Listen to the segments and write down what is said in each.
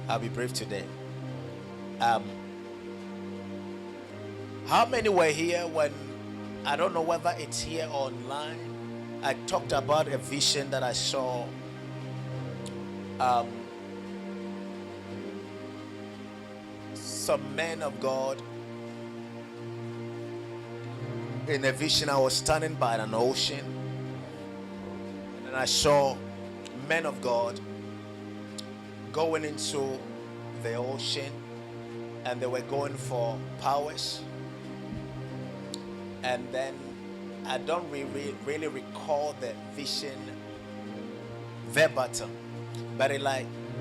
I'll be brief today. Um, how many were here when, I don't know whether it's here or online, I talked about a vision that I saw. Some men of God, in a vision, I was standing by an ocean, and I saw men of God going into the ocean, and they were going for powers. And then I don't really recall the vision verbatim, but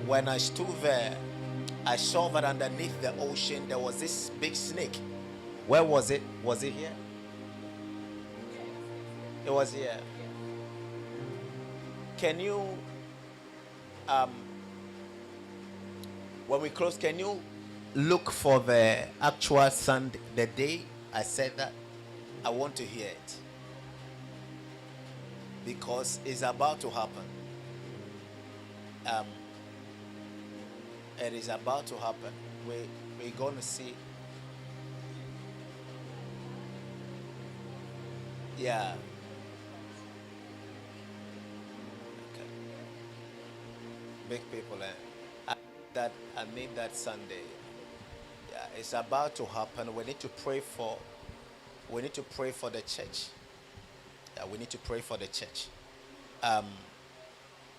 when I stood there, I saw that underneath the ocean there was this big snake. Where was it? Was it here? It was here. Can you, when we close, can you look for the actual Sunday, the day I said that? I want to hear it, because it's about to happen. It is about to happen. We're going to see. Yeah. Okay. Big people. I need that Sunday. Yeah, it's about to happen. We need to pray for. We need to pray for the church. Yeah, we need to pray for the church.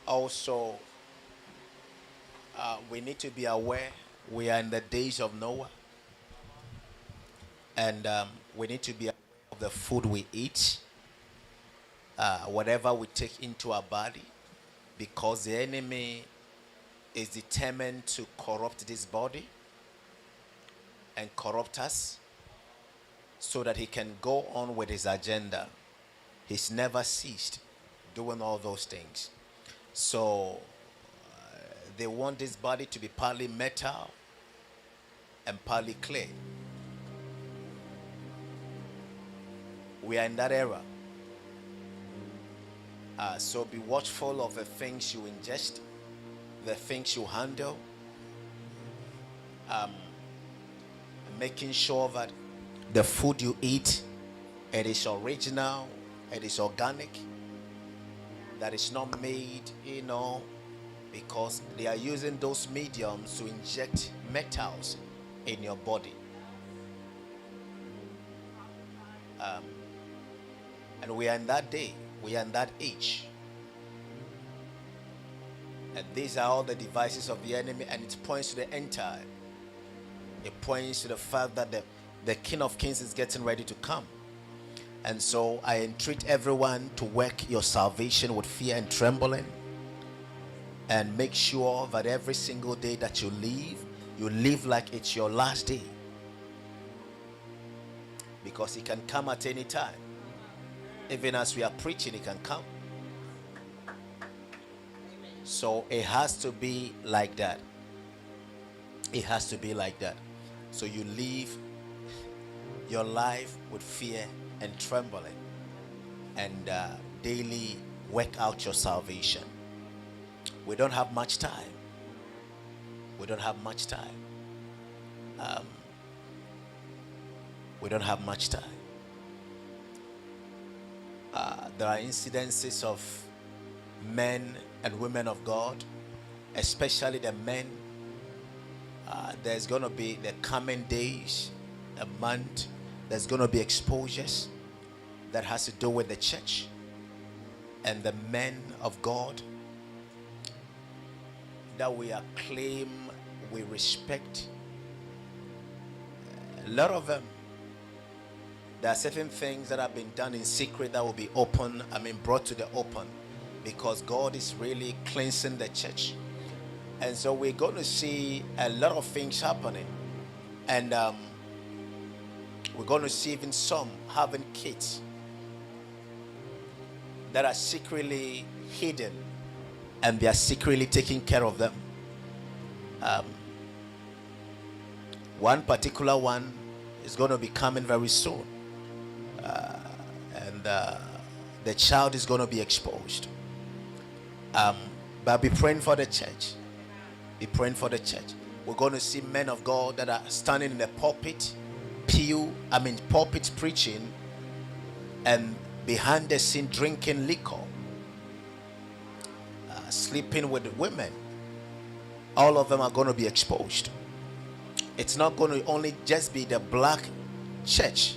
Also, we need to be aware we are in the days of Noah, and we need to be aware of the food we eat, whatever we take into our body, because the enemy is determined to corrupt this body and corrupt us so that he can go on with his agenda. He's never ceased doing all those things. So they want this body to be partly metal and partly clay. We are in that era. So be watchful of the things you ingest, the things you handle, making sure that the food you eat, it is original, it is organic, that is not made, because they are using those mediums to inject metals in your body. And we are in that day, we are in that age. And these are all the devices of the enemy, and it points to the end time. It points to the fact that the King of Kings is getting ready to come. And so I entreat everyone to work your salvation with fear and trembling, and make sure that every single day that you live like it's your last day, because it can come at any time. Even as we are preaching, it can come. So it has to be like that. It has to be like that. So you live your life with fear and trembling, and daily work out your salvation. We don't have much time. We don't have much time. We don't have much time. There are incidences of men and women of God, especially the men. There's going to be the coming days, a month, there's going to be exposures that has to do with the church and the men of God that we acclaim, we respect. A lot of them, there are certain things that have been done in secret that will be brought to the open, because God is really cleansing the church. And so we're going to see a lot of things happening. And we're going to see even some having kids that are secretly hidden, and they are secretly taking care of them. One particular one is going to be coming very soon. And the child is going to be exposed. But be praying for the church. Be praying for the church. We're going to see men of God that are standing in the pulpit, pulpit preaching, and behind the scene drinking liquor, sleeping with women. All of them are going to be exposed. It's not going to only just be the black church,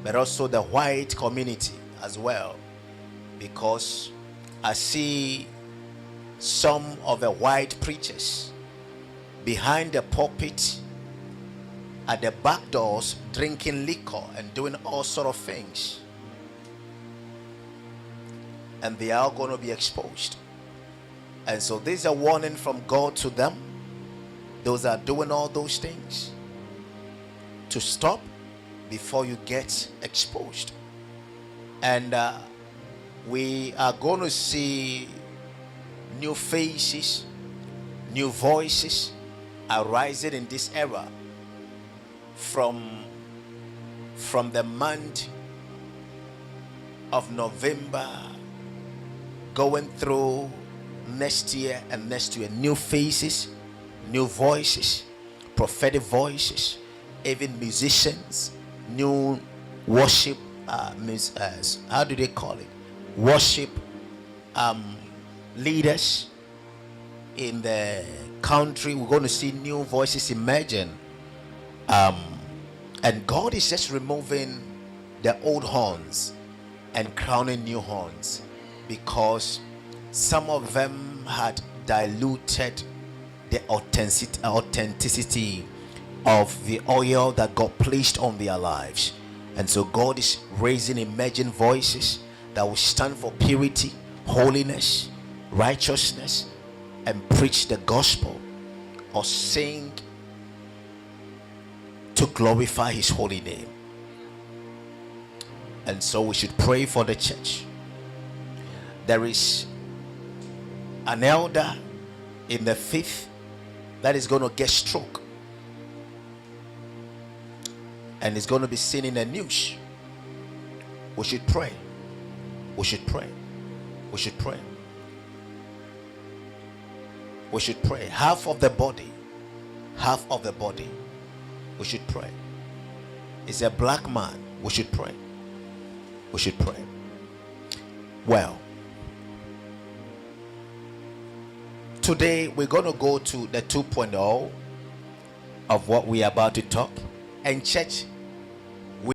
but also the white community as well, because I see some of the white preachers behind the pulpit at the back doors drinking liquor and doing all sort of things, and they are going to be exposed. And so this is a warning from God to them, those that are doing all those things, to stop before you get exposed. And we are going to see new faces, new voices arising in this era from the month of November going through next year and next year. New faces, new voices, prophetic voices, even musicians, new worship how do they call it, worship leaders in the country. We're going to see new voices emerging, and God is just removing the old horns and crowning new horns, because some of them had diluted the authenticity of the oil that God placed on their lives. And so God is raising emerging voices that will stand for purity, holiness, righteousness, and preach the gospel or sing to glorify his holy name. And so we should pray for the church. There is an elder in the fifth that is going to get stroke, and it's going to be seen in the news. We should pray. We should pray. We should pray. We should pray. Half of the body, we should pray. It's a black man. We should pray. We should pray. Well, today we're going to go to the 2.0 of what we are about to talk. And church,